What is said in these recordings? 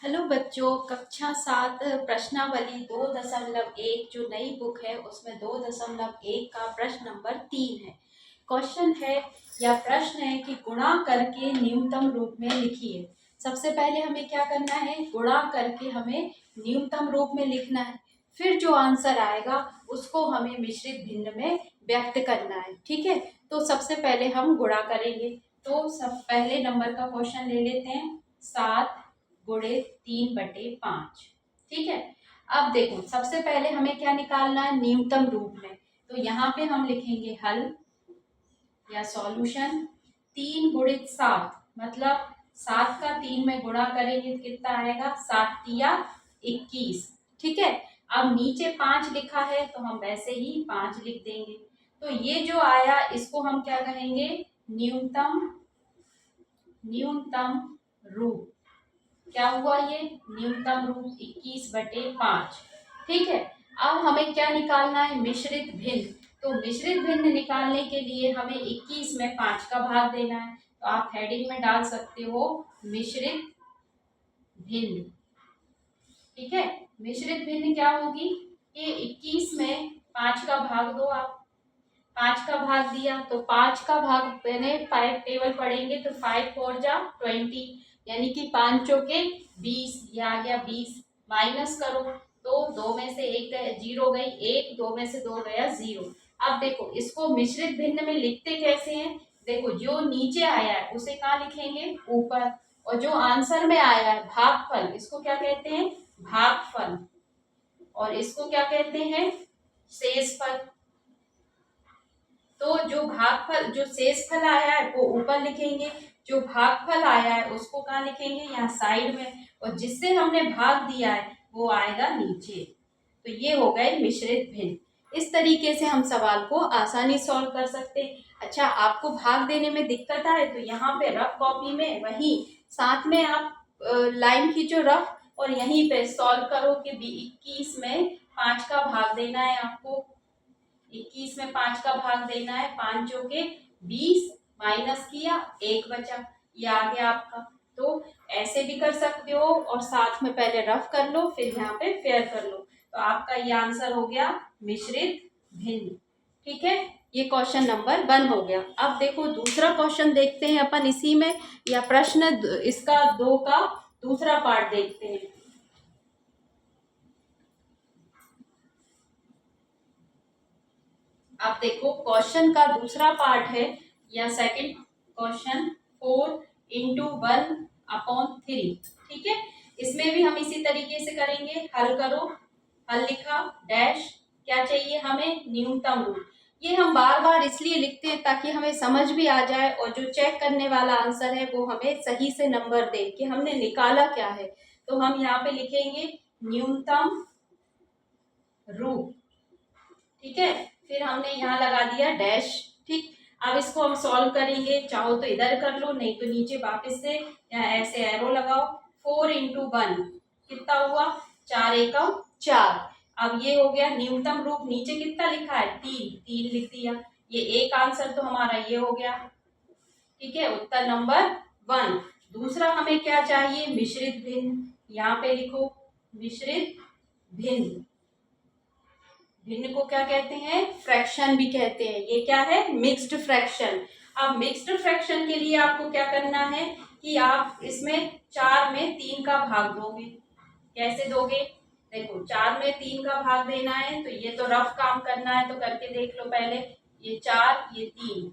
Hello बच्चों, कक्षा 7 प्रश्नावली 2.1 जो नई बुक है उसमें 2.1 का प्रश्न नंबर 3 है। क्वेश्चन है या प्रश्न है कि गुणा करके न्यूनतम रूप में लिखिए। सबसे पहले हमें क्या करना है, गुणा करके हमें न्यूनतम रूप में लिखना है। फिर जो आंसर आएगा उसको हमें मिश्रित भिन्न में व्यक्त करना है। ठीक है, तो सबसे पहले हम गुणा करेंगे। तो सब पहले नंबर का क्वेश्चन ले लेते हैं, 7 गुणे 3/5। ठीक है, अब देखो सबसे पहले हमें क्या निकालना है, न्यूनतम रूप में। तो यहाँ पे हम लिखेंगे हल या सॉल्यूशन। 3 गुणित 7 मतलब 7 का 3 में गुणा करेंगे तो कितना आएगा, 7 तिया 21। ठीक है, अब नीचे 5 लिखा है तो हम वैसे ही 5 लिख देंगे। तो ये जो आया इसको हम क्या कहेंगे, न्यूनतम न्यूनतम रूप। क्या हुआ ये, न्यूनतम रूप 21/5। ठीक है, अब हमें क्या निकालना है, मिश्रित भिन्न। तो मिश्रित भिन्न निकालने के लिए हमें 21 में 5 का भाग देना है। तो आप हेडिंग में डाल सकते हो मिश्रित भिन्न। ठीक है, मिश्रित भिन्न क्या होगी कि 21 में 5 का भाग दो। आप 5 का भाग दिया तो 5 का भाग मैंने 5 टेबल पढ़ेंगे तो 5 4 जा 20, यानी कि 5 चौके 20, ये आ गया 20। माइनस करो तो 2 में से 1 जीरो गई, 1 2 में से 2 गया 0। अब देखो इसको मिश्रित भिन्न में लिखते कैसे हैं, देखो जो नीचे आया है उसे कहाँ लिखेंगे, ऊपर। और जो आंसर में आया है भागफल, इसको क्या कहते हैं, भागफल। और इसको क्या कहते हैं, शेषफल। तो जो भागफल, जो शेषफल आया है वो ऊपर लिखेंगे, जो भागफल आया है उसको कहाँ लिखेंगे, यहाँ साइड में। और जिससे हमने भाग दिया है वो आएगा नीचे। तो ये हो गए मिश्रित भिन्न। इस तरीके से हम सवाल को आसानी सॉल्व कर सकते हैं। अच्छा, आपको भाग देने में दिक्कत आए तो यहाँ पे रफ कॉपी में वही साथ में आप लाइन खींचो रफ, और यहीं पे सॉल्व करो कि 21 में 5 का भाग देना है आपको। 21 में 5 का भाग देना है, 5 चौके 20, माइनस किया 1 बचा, ये आ गया आपका। तो ऐसे भी कर सकते हो और साथ में पहले रफ कर लो फिर यहाँ पे फेयर कर लो। तो आपका ये आंसर हो गया मिश्रित भिन्न। ठीक है, ये क्वेश्चन नंबर 1 हो गया। अब देखो दूसरा क्वेश्चन देखते हैं अपन इसी में, या प्रश्न इसका 2 का दूसरा पार्ट देखते हैं। अब देखो क्वेश्चन का दूसरा पार्ट है या सेकंड क्वेश्चन, 4/1/3। ठीक है, इसमें भी हम इसी तरीके से करेंगे, हल करो, हल लिखा डैश, क्या चाहिए हमें, न्यूनतम रूप। ये हम बार बार इसलिए लिखते हैं ताकि हमें समझ भी आ जाए और जो चेक करने वाला आंसर है वो हमें सही से नंबर दे कि हमने निकाला क्या है। तो हम यहाँ पे लिखेंगे न्यूनतम रूप। ठीक है, फिर हमने यहाँ लगा दिया डैश। ठीक, अब इसको हम सॉल्व करेंगे, चाहो तो इधर कर लो नहीं तो नीचे वापस से यहाँ ऐसे एरो लगाओ। 4×1 कितना हुआ, 4 एकम 4। अब ये हो गया न्यूनतम रूप, नीचे कितना लिखा है, 3, 3 लिख दिया। ये एक आंसर तो हमारा ये हो गया। ठीक है, उत्तर नंबर 1। दूसरा हमें क्या चाहिए, मिश्रित भिन्न। यहाँ पे लिखो मिश्रित भिन्न। भिन्न को क्या कहते हैं, फ्रैक्शन भी कहते हैं। ये क्या है, मिक्स्ड फ्रैक्शन। अब मिक्स्ड फ्रैक्शन के लिए आपको क्या करना है कि आप इसमें 4 में 3 का भाग दोगे। कैसे दोगे, देखो 4 में 3 का भाग देना है तो ये तो रफ काम करना है तो करके देख लो पहले। ये 4, ये 3,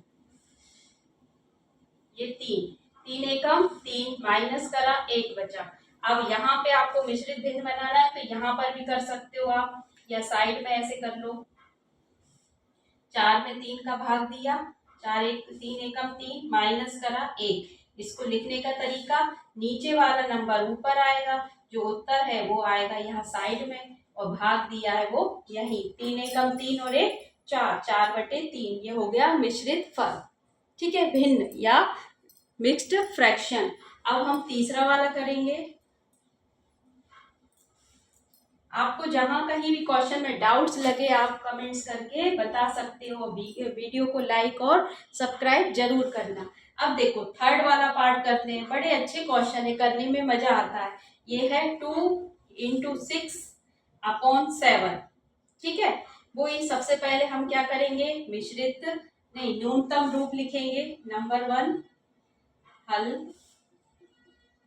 ये 3, 3 एकम 3, माइनस करा 1 बचा। अब यहाँ पे आपको मिश्रित भिन्न बनाना है तो यहाँ पर भी कर सकते हो आप, या साइड में ऐसे कर लो। 4 में 3 का भाग दिया, 3 एकम 3, माइनस करा 1। इसको लिखने का तरीका, नीचे वाला नंबर ऊपर आएगा, जो उत्तर है वो आएगा यहाँ साइड में, और भाग दिया है वो यही 3 एकम 3 और 1 4, 4/3। ये हो गया मिश्रित फल। ठीक है, भिन्न या मिक्स्ड फ्रैक्शन। अब हम तीसरा वाला करेंगे। आपको जहां कहीं भी क्वेश्चन में डाउट्स लगे आप कमेंट्स करके बता सकते हो। वीडियो को लाइक और सब्सक्राइब जरूर करना। अब देखो थर्ड वाला पार्ट करते हैं, बड़े अच्छे क्वेश्चन है, करने में मजा आता है। ये है 2 × 6/7, ठीक है। वो ही सबसे पहले हम क्या करेंगे, मिश्रित नहीं न्यूनतम रूप लिखेंगे। नंबर 1 हल,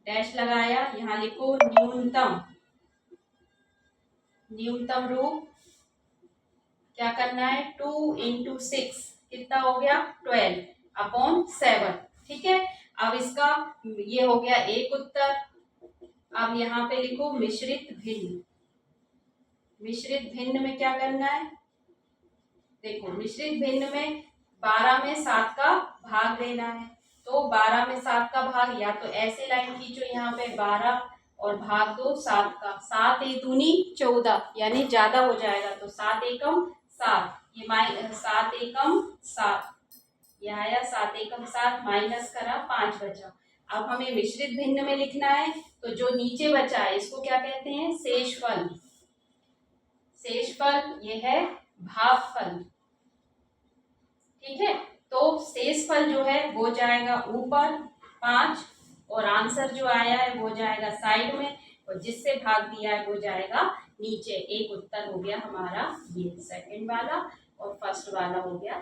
डैश लगाया, यहाँ लिखो न्यूनतम रूप क्या करना है, 2 × 6 कितना हो गया 12/7, ठीक है। अब इसका ये हो गया एक उत्तर। अब यहाँ पे लिखो मिश्रित भिन्न। मिश्रित भिन्न में क्या करना है, देखो मिश्रित भिन्न में 12 में 7 का भाग देना है। तो 12 में 7 का भाग, या तो ऐसे लाइन खींचो यहाँ पे 12 और भाग दो 7 का, 7 × 2 = 14, यानी ज्यादा हो जाएगा, तो 7 एकम 7, ये 7 एकम 7, ये आया 7 एकम 7, माइनस करा 5 बचा। अब हमें मिश्रित भिन्न में लिखना है, तो जो नीचे बचा है इसको क्या कहते हैं, शेषफल। शेषफल ये है भागफल, ठीक है। तो शेषफल जो है वो जाएगा ऊपर 5, और आंसर जो आया है वो जाएगा साइड में, और जिससे भाग दिया है वो जाएगा नीचे। एक उत्तर हो गया हमारा ये सेकंड वाला, और फर्स्ट वाला हो गया,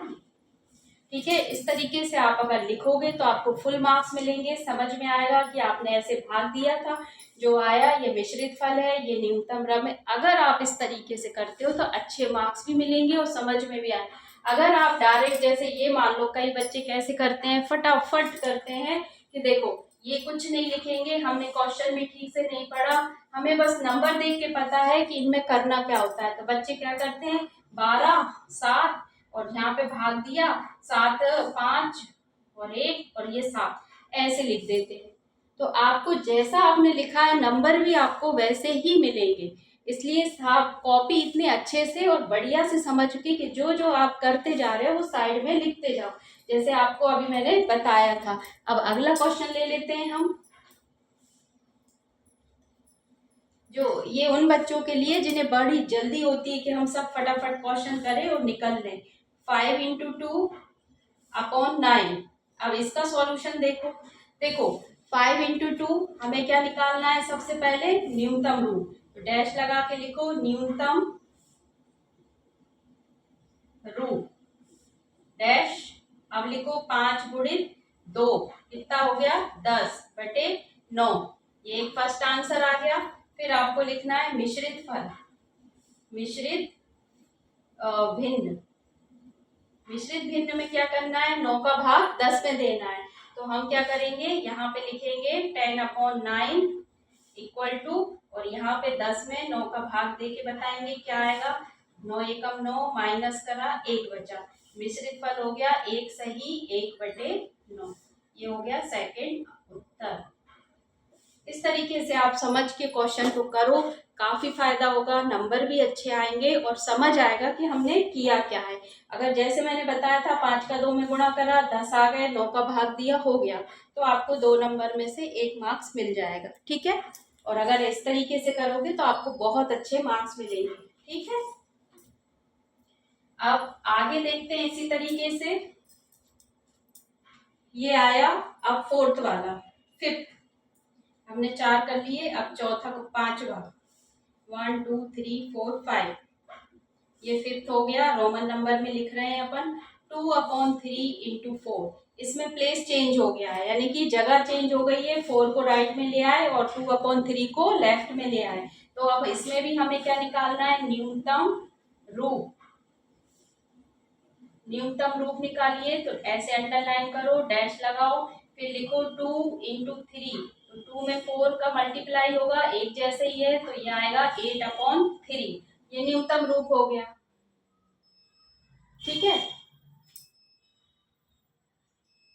ठीक है। इस तरीके से आप अगर लिखोगे तो आपको फुल मार्क्स मिलेंगे, समझ में आएगा कि आपने ऐसे भाग दिया था। जो आया ये मिश्रित फल है, ये न्यूनतम रम है। अगर आप इस तरीके से करते हो तो अच्छे मार्क्स भी मिलेंगे और समझ में भी आए। अगर आप डायरेक्ट जैसे ये मान लो, कई बच्चे कैसे करते हैं, फटाफट करते हैं कि देखो ये कुछ नहीं लिखेंगे, हमने क्वेश्चन भी ठीक से नहीं पढ़ा, हमें बस नंबर देख के पता है कि इनमें करना क्या होता है। तो बच्चे क्या करते हैं, 12 7 और यहाँ पे भाग दिया 7 5 और 1 और ये 7 ऐसे लिख देते हैं। तो आपको जैसा आपने लिखा है नंबर भी आपको वैसे ही मिलेंगे। इसलिए आप कॉपी इतने अच्छे से और बढ़िया से समझ के कि जो जो आप करते जा रहे हो वो साइड में लिखते जाओ, जैसे आपको अभी मैंने बताया था। अब अगला क्वेश्चन ले लेते हैं हम, जो ये उन बच्चों के लिए जिन्हें बड़ी जल्दी होती है कि हम सब फटाफट क्वेश्चन करें और निकल लें। 5 × 2/9। अब इसका सॉल्यूशन देखो, देखो 5 × 2 हमें क्या निकालना है, सबसे पहले न्यूनतम रूप, तो डैश लगा के लिखो न्यूनतम रूप डैश। अब लिखो 5 × 2 कितना हो गया 10/9, ये एक फर्स्ट आंसर आ गया। फिर आपको लिखना है मिश्रित फल, मिश्रित भिन्न। मिश्रित भिन्न में क्या करना है, 9 का भाग 10 में देना है। तो हम क्या करेंगे, यहाँ पे लिखेंगे 10/9 = और यहाँ पे 10 में 9 का भाग दे के बताएंगे क्या आएगा, 9 एकम 9, माइनस करा 1 बचा। मिश्रित फल हो गया 1 सही 1/9, ये हो गया सेकंड उत्तर। इस तरीके से आप समझ के क्वेश्चन को करो, काफी फायदा होगा, नंबर भी अच्छे आएंगे और समझ आएगा कि हमने किया क्या है। अगर जैसे मैंने बताया था 5 का 2 में गुणा करा 10 आ गए, 9 का भाग दिया हो गया, तो आपको 2 नंबर में से 1 मार्क्स मिल जाएगा, ठीक है। और अगर इस तरीके से करोगे तो आपको बहुत अच्छे मार्क्स मिलेंगे, ठीक है। अब आगे देखते हैं इसी तरीके से, ये आया अब फोर्थ वाला, फिफ्थ। हमने 4 कर लिए, अब चौथा को 5वां, 1 2 3 4 5, ये फिफ्थ हो गया। रोमन नंबर में लिख रहे हैं अपन 2/3 × 4। इसमें प्लेस चेंज हो गया है, यानी कि जगह चेंज हो गई है, 4 को राइट में ले आए और 2/3 को लेफ्ट में ले आए। तो अब इसमें भी हमें क्या निकालना है, न्यूनतम रूप। न्यूनतम रूप निकालिए, तो ऐसे अंडरलाइन करो, डैश लगाओ, फिर लिखो 2 × 3। तो 2 में 4 का मल्टीप्लाई होगा, एक जैसे ही है, तो ये आएगा 8/3। ये न्यूनतम रूप हो गया, ठीक है।